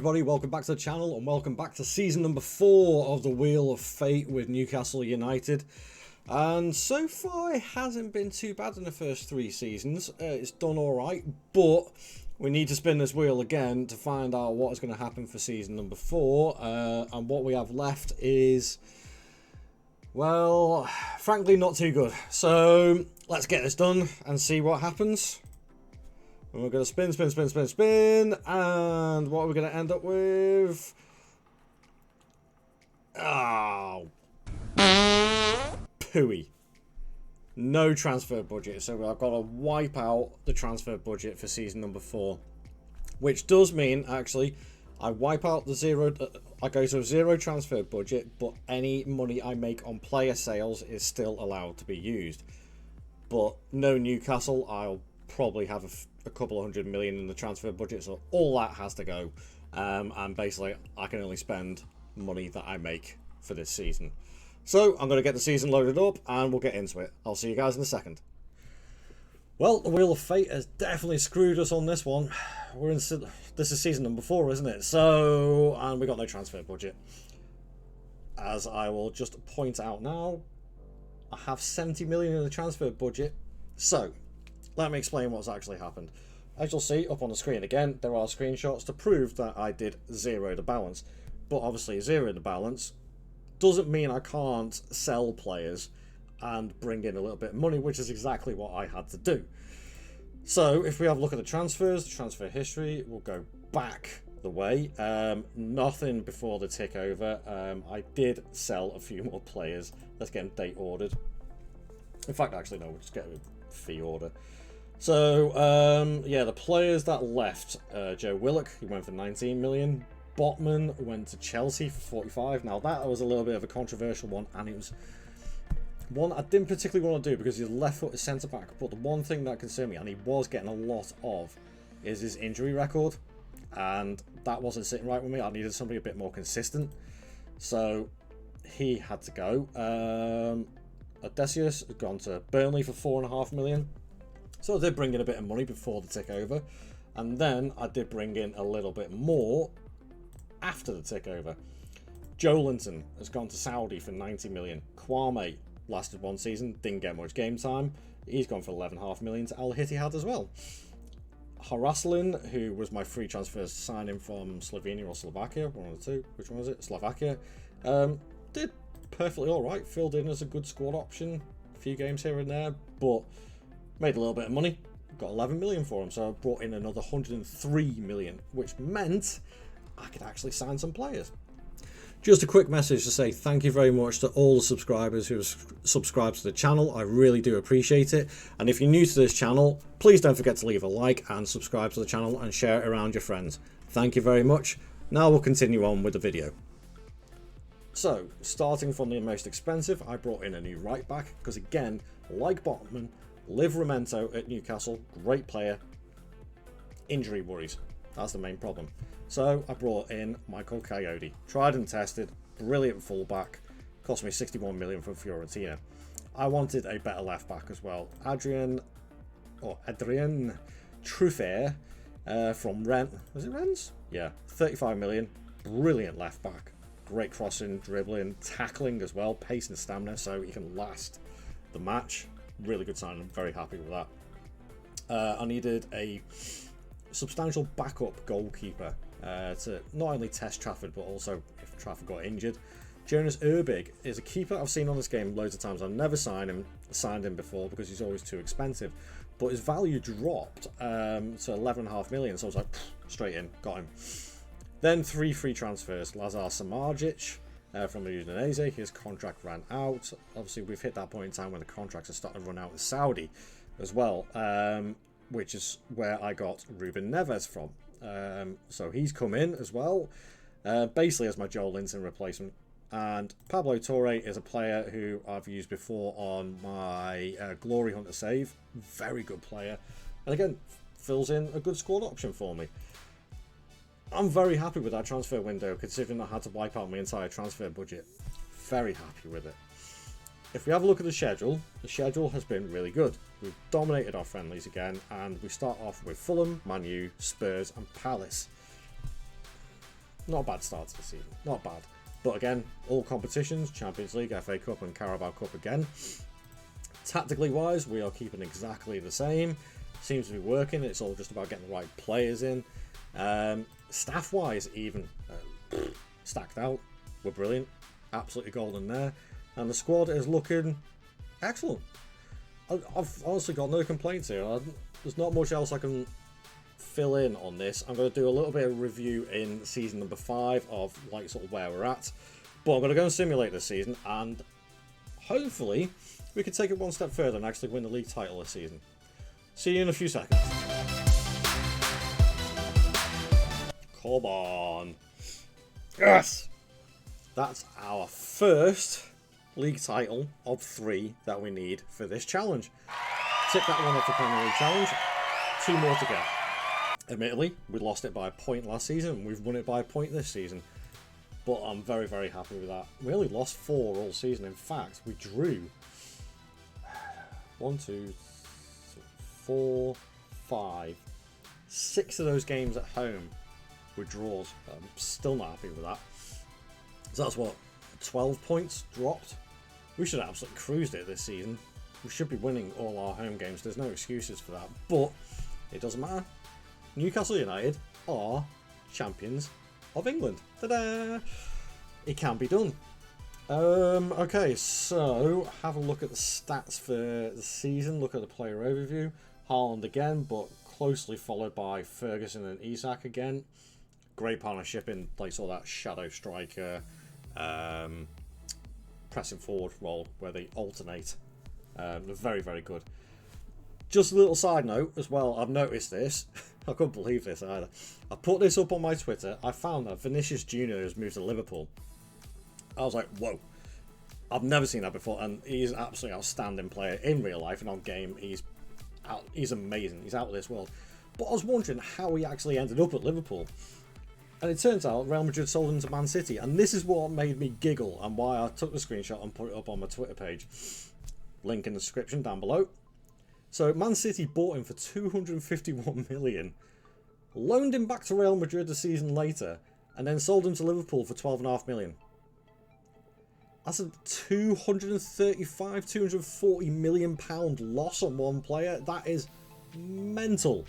everybody, welcome back to the channel and welcome back to season number 4 of the Wheel of Fate with Newcastle United. And so far it hasn't been too bad in the first 3 seasons. It's done alright, but we need to spin this wheel again to find out what is going to happen for season number 4. And what we have left is, well, frankly not too good. So let's get this done and see what happens. And we're going to spin, and what are we going to end up with? Oh, pooey. No transfer budget, so I've got to wipe out the transfer budget for season number 4. Which does mean, actually, I wipe out the zero, I go to a 0 transfer budget, but any money I make on player sales is still allowed to be used. But no Newcastle, I'll probably have a couple of $100 million in the transfer budget, so all that has to go. And basically, I can only spend money that I make for this season. So I'm going to get the season loaded up and we'll get into it. I'll see you guys in a second. Well, the Wheel of Fate has definitely screwed us on this one. This is season number 4, isn't it? So, and we got no transfer budget. As I will just point out now, I have 70 million in the transfer budget. So, let me explain what's actually happened. As you'll see up on the screen again, there are screenshots to prove that I did 0 the balance. But obviously 0 the balance doesn't mean I can't sell players and bring in a little bit of money, which is exactly what I had to do. So if we have a look at the transfers, the transfer history, we'll go back the way. Nothing before the tick over. I did sell a few more players. Let's get them date ordered. In fact, actually no, we'll just get a fee order. So, yeah, the players that left, Joe Willock, he went for 19 million. Botman went to Chelsea for 45. Now, that was a little bit of a controversial one, and it was one I didn't particularly want to do because he's left-footed centre-back. But the one thing that concerned me, and he was getting a lot of, is his injury record. And that wasn't sitting right with me. I needed somebody a bit more consistent. So, he had to go. Odysseus had gone to Burnley for 4.5 million. So I did bring in a bit of money before the tick over, and then I did bring in a little bit more after the tick over. Joe Linton has gone to Saudi for 90 million. Kwame lasted 1 season, didn't get much game time. He's gone for 11.5 million to Al Ittihad as well. Haraslin, who was my free transfer signing from Slovenia or Slovakia, one of the two, which one was it? Slovakia, did perfectly alright, filled in as a good squad option, a few games here and there, but made a little bit of money, got 11 million for him, so I brought in another 103 million, which meant I could actually sign some players. Just a quick message to say thank you very much to all the subscribers who have subscribed to the channel. I really do appreciate it. And if you're new to this channel, please don't forget to leave a like and subscribe to the channel and share it around your friends. Thank you very much. Now we'll continue on with the video. So, starting from the most expensive, I brought in a new right back because, again, like Botman, Livramento at Newcastle, great player, injury worries, that's the main problem. So I brought in Michael Coyote, tried and tested, brilliant fullback, cost me 61 million from Fiorentina. I wanted a better left back as well. Adrien Truffert from Rennes, was it Rennes? Yeah, 35 million, brilliant left back, great crossing, dribbling, tackling as well, pace and stamina, so he can last the match. Really good sign. I'm very happy with that. I needed a substantial backup goalkeeper to not only test Trafford, but also if Trafford got injured. Jonas Urbig is a keeper I've seen on this game loads of times. I've never signed him before because he's always too expensive. But his value dropped to 11.5 million, so I was like, straight in, got him. Then 3 free transfers. Lazar Samardzic from Udinese, his contract ran out. Obviously, we've hit that point in time when the contracts are starting to run out in Saudi as well, which is where I got Ruben Neves from. So he's come in as well, basically as my Joel Linton replacement. And Pablo Torre is a player who I've used before on my Glory Hunter save. Very good player. And again, fills in a good squad option for me. I'm very happy with that transfer window, considering I had to wipe out my entire transfer budget. Very happy with it. If we have a look at the schedule has been really good. We've dominated our friendlies again, and we start off with Fulham, Man U, Spurs and Palace. Not a bad start to the season. Not bad. But again, all competitions, Champions League, FA Cup and Carabao Cup again. Tactically wise, we are keeping exactly the same. Seems to be working. It's all just about getting the right players in. Staff wise, even stacked out. We're brilliant. Absolutely golden there. And the squad is looking excellent. I've honestly got no complaints here. There's not much else I can fill in on this. I'm going to do a little bit of review in season number 5 of like sort of where we're at. But I'm going to go and simulate this season, and hopefully we can take it one step further and actually win the league title this season. See you in a few seconds. Come on. Yes! That's our first league title of 3 that we need for this challenge. Tick that one off the Premier League challenge. 2 more to go. Admittedly, we lost it by a point last season. We've won it by a point this season. But I'm very, very happy with that. We only lost 4 all season. In fact, we drew 1, 2, 3, 4, 5, 6 of those games at home were draws. I'm still not happy with that. So that's what, 12 points dropped? We should have absolutely cruised it this season. We should be winning all our home games. There's no excuses for that. But it doesn't matter. Newcastle United are champions of England. Ta-da! It can be done. Okay, so have a look at the stats for the season. Look at the player overview. Haaland again, but closely followed by Ferguson and Isak again. Great partnership in like sort of that shadow striker, pressing forward role where they alternate. They're very, very good. Just a little side note as well, I've noticed this. I couldn't believe this either. I put this up on my Twitter. I found that Vinicius Jr. has moved to Liverpool. I was like, whoa. I've never seen that before, and he's an absolutely outstanding player in real life and on game. He's amazing. He's out of this world. But I was wondering how he actually ended up at Liverpool. And it turns out Real Madrid sold him to Man City. And this is what made me giggle and why I took the screenshot and put it up on my Twitter page. Link in the description down below. So Man City bought him for 251 million, loaned him back to Real Madrid a season later, and then sold him to Liverpool for 12.5 million. That's a 240 million pound loss on one player. That is mental.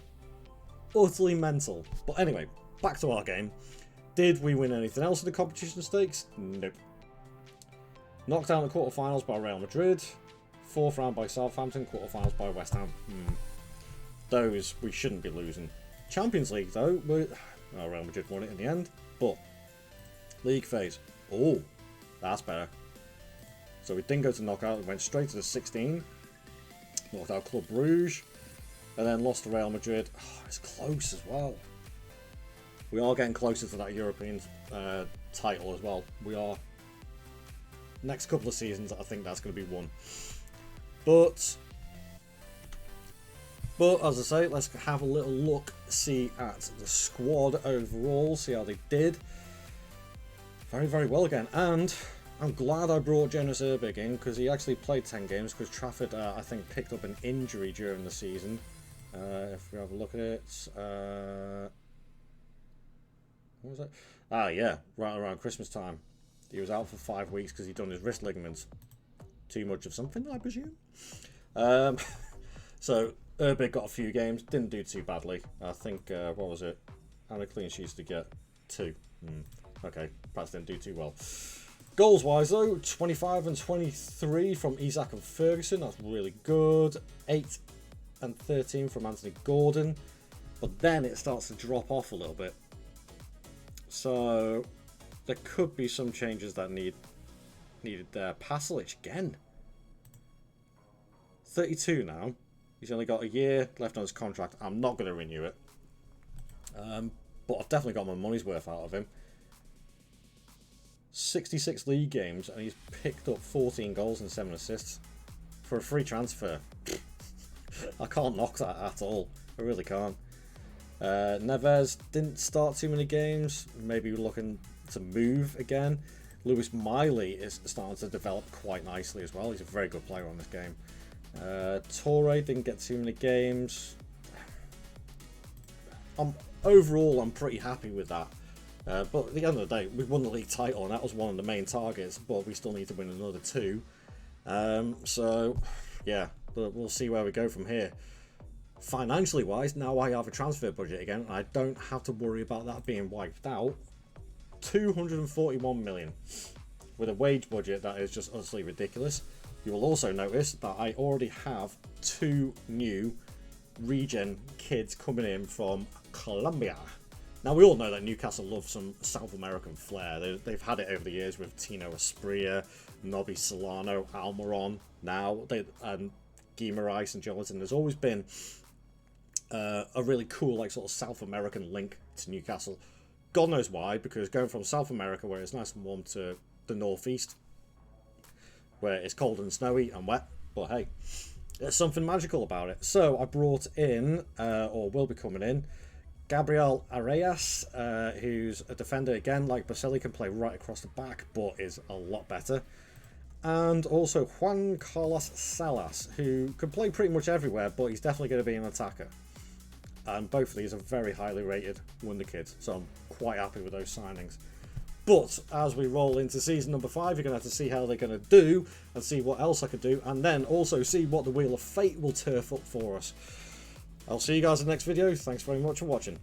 Utterly mental. But anyway, back to our game. Did we win anything else in the competition stakes? Nope. Knocked out in the quarterfinals by Real Madrid. 4th round by Southampton. Quarterfinals by West Ham. Those we shouldn't be losing. Champions League though, Real Madrid won it in the end. But league phase. Oh, that's better. So we didn't go to knockout. We went straight to the 16. Knocked out Club Brugge. And then lost to Real Madrid. Oh, it's close as well. We are getting closer to that European title as well. We are. Next couple of seasons, I think that's going to be won. But as I say, let's have a little look, see at the squad overall, see how they did. Very, very well again. And I'm glad I brought Jonas Erbig in because he actually played 10 games because Trafford, I think, picked up an injury during the season. If we have a look at it. What was it? Ah, yeah, right around Christmas time. He was out for 5 weeks because he'd done his wrist ligaments. Too much of something, I presume. So, Erbig got a few games. Didn't do too badly. I think, what was it? How many clean sheets did he get? 2. Okay, perhaps didn't do too well. Goals-wise, though, 25 and 23 from Isak and Ferguson. That's really good. 8 and 13 from Anthony Gordon. But then it starts to drop off a little bit. So there could be some changes that needed there. Pasalic again. 32 now. He's only got a year left on his contract. I'm not going to renew it. But I've definitely got my money's worth out of him. 66 league games and he's picked up 14 goals and 7 assists for a free transfer. I can't knock that at all. I really can't. Neves didn't start too many games. Maybe we're looking to move again. Lewis Miley is starting to develop quite nicely as well. He's a very good player on this game. Torre didn't get too many games. Overall, I'm pretty happy with that. But at the end of the day, we won the league title, and that was one of the main targets, but we still need to win another 2. So, yeah, but we'll see where we go from here. Financially wise, now I have a transfer budget again, and I don't have to worry about that being wiped out. 241 million, with a wage budget that is just utterly ridiculous. You will also notice that I already have 2 new regen kids coming in from Colombia. Now, we all know that Newcastle love some South American flair. They've had it over the years with Tino Asprilla, Nobby Solano, Almiron, now, and Guimaraes and Jonathan. There's always been a really cool, like, sort of South American link to Newcastle. God knows why, because going from South America, where it's nice and warm, to the northeast, where it's cold and snowy and wet, but hey, there's something magical about it. So I brought in, or will be coming in, Gabriel Arias, who's a defender again, like Baselli, can play right across the back, but is a lot better. And also Juan Carlos Salas, who can play pretty much everywhere, but he's definitely going to be an attacker. And both of these are very highly rated wonder kids, so I'm quite happy with those signings. But as we roll into season number 5, you're going to have to see how they're going to do, and see what else I can do, and then also see what the Wheel of Fate will turf up for us. I'll see you guys in the next video. Thanks very much for watching.